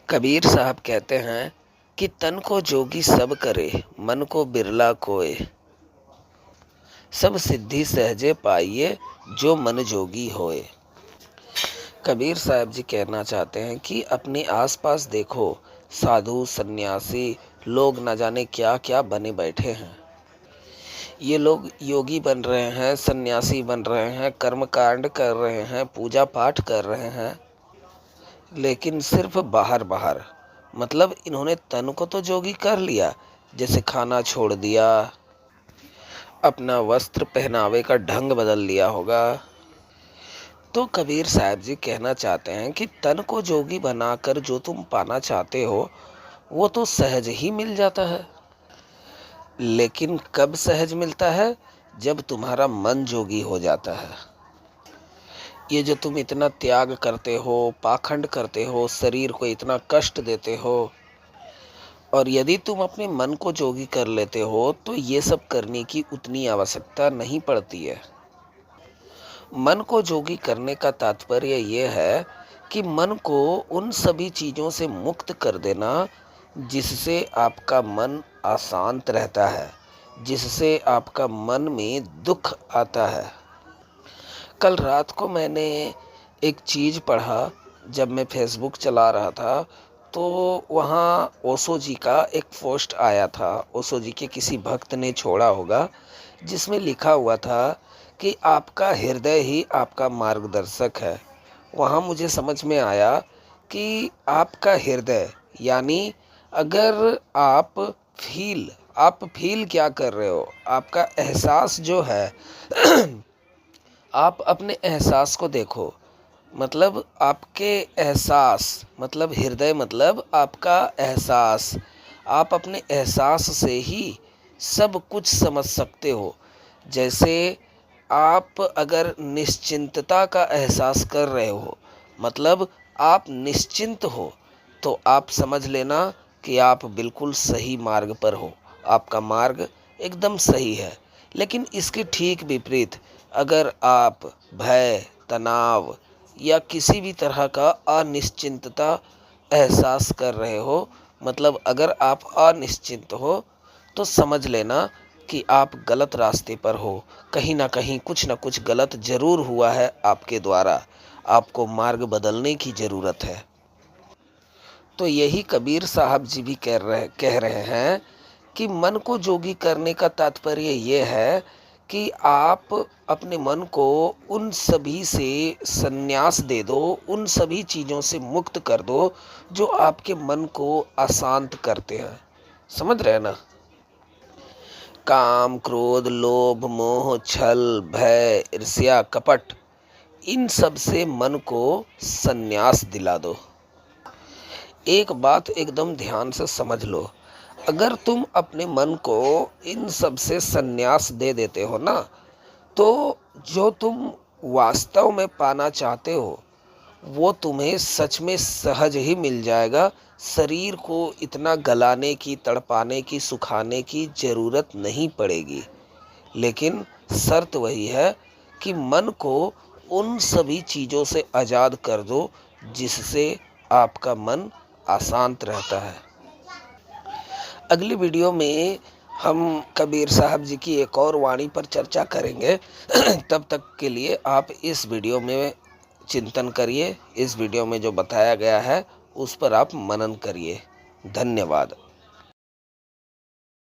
कबीर साहब कहते हैं कि तन को जोगी सब करे, मन को बिरला कोय। सब सिद्धि सहजे पाइए, जो मन जोगी होए। कबीर साहब जी कहना चाहते हैं कि अपने आसपास देखो, साधु सन्यासी लोग न जाने क्या क्या बने बैठे हैं। ये लोग योगी बन रहे हैं, सन्यासी बन रहे हैं, कर्मकांड कर रहे हैं, पूजा पाठ कर रहे हैं, लेकिन सिर्फ बाहर बाहर। मतलब इन्होंने तन को तो जोगी कर लिया, जैसे खाना छोड़ दिया, अपना वस्त्र पहनावे का ढंग बदल लिया होगा। तो कबीर साहब जी कहना चाहते हैं कि तन को जोगी बनाकर जो तुम पाना चाहते हो वो तो सहज ही मिल जाता है। लेकिन कब सहज मिलता है? जब तुम्हारा मन जोगी हो जाता है। ये जो तुम इतना त्याग करते हो, पाखंड करते हो, शरीर को इतना कष्ट देते हो, और यदि तुम अपने मन को जोगी कर लेते हो तो ये सब करने की उतनी आवश्यकता नहीं पड़ती है। मन को जोगी करने का तात्पर्य ये है कि मन को उन सभी चीज़ों से मुक्त कर देना जिससे आपका मन अशांत रहता है, जिससे आपका मन में दुख आता है। कल रात को मैंने एक चीज़ पढ़ा, जब मैं फेसबुक चला रहा था तो वहाँ ओशो जी का एक पोस्ट आया था। ओशो जी के किसी भक्त ने छोड़ा होगा, जिसमें लिखा हुआ था कि आपका हृदय ही आपका मार्गदर्शक है। वहाँ मुझे समझ में आया कि आपका हृदय यानी अगर आप फील क्या कर रहे हो, आपका एहसास जो है आप अपने एहसास को देखो। मतलब आपके एहसास, मतलब हृदय, मतलब आपका एहसास। आप अपने एहसास से ही सब कुछ समझ सकते हो। जैसे आप अगर निश्चिंतता का एहसास कर रहे हो, मतलब आप निश्चिंत हो, तो आप समझ लेना कि आप बिल्कुल सही मार्ग पर हो, आपका मार्ग एकदम सही है। लेकिन इसके ठीक विपरीत अगर आप भय, तनाव या किसी भी तरह का अनिश्चिंतता एहसास कर रहे हो, मतलब अगर आप अनिश्चिंत हो, तो समझ लेना कि आप गलत रास्ते पर हो। कहीं ना कहीं कुछ ना कुछ गलत जरूर हुआ है आपके द्वारा। आपको मार्ग बदलने की ज़रूरत है। तो यही कबीर साहब जी भी कह रहे हैं कि मन को जोगी करने का तात्पर्य ये है कि आप अपने मन को उन सभी से संन्यास दे दो, उन सभी चीज़ों से मुक्त कर दो जो आपके मन को अशांत करते हैं। समझ रहे हैं ना? काम, क्रोध, लोभ, मोह, छल, भय, ईर्ष्या, कपट, इन सब से मन को संन्यास दिला दो। एक बात एकदम ध्यान से समझ लो, अगर तुम अपने मन को इन सब से संन्यास दे देते हो ना, तो जो तुम वास्तव में पाना चाहते हो वो तुम्हें सच में सहज ही मिल जाएगा। शरीर को इतना गलाने की, तड़पाने की, सुखाने की ज़रूरत नहीं पड़ेगी। लेकिन शर्त वही है कि मन को उन सभी चीज़ों से आज़ाद कर दो जिससे आपका मन अशांत रहता है। अगली वीडियो में हम कबीर साहब जी की एक और वाणी पर चर्चा करेंगे। तब तक के लिए आप इस वीडियो में चिंतन करिए, इस वीडियो में जो बताया गया है उस पर आप मनन करिए। धन्यवाद।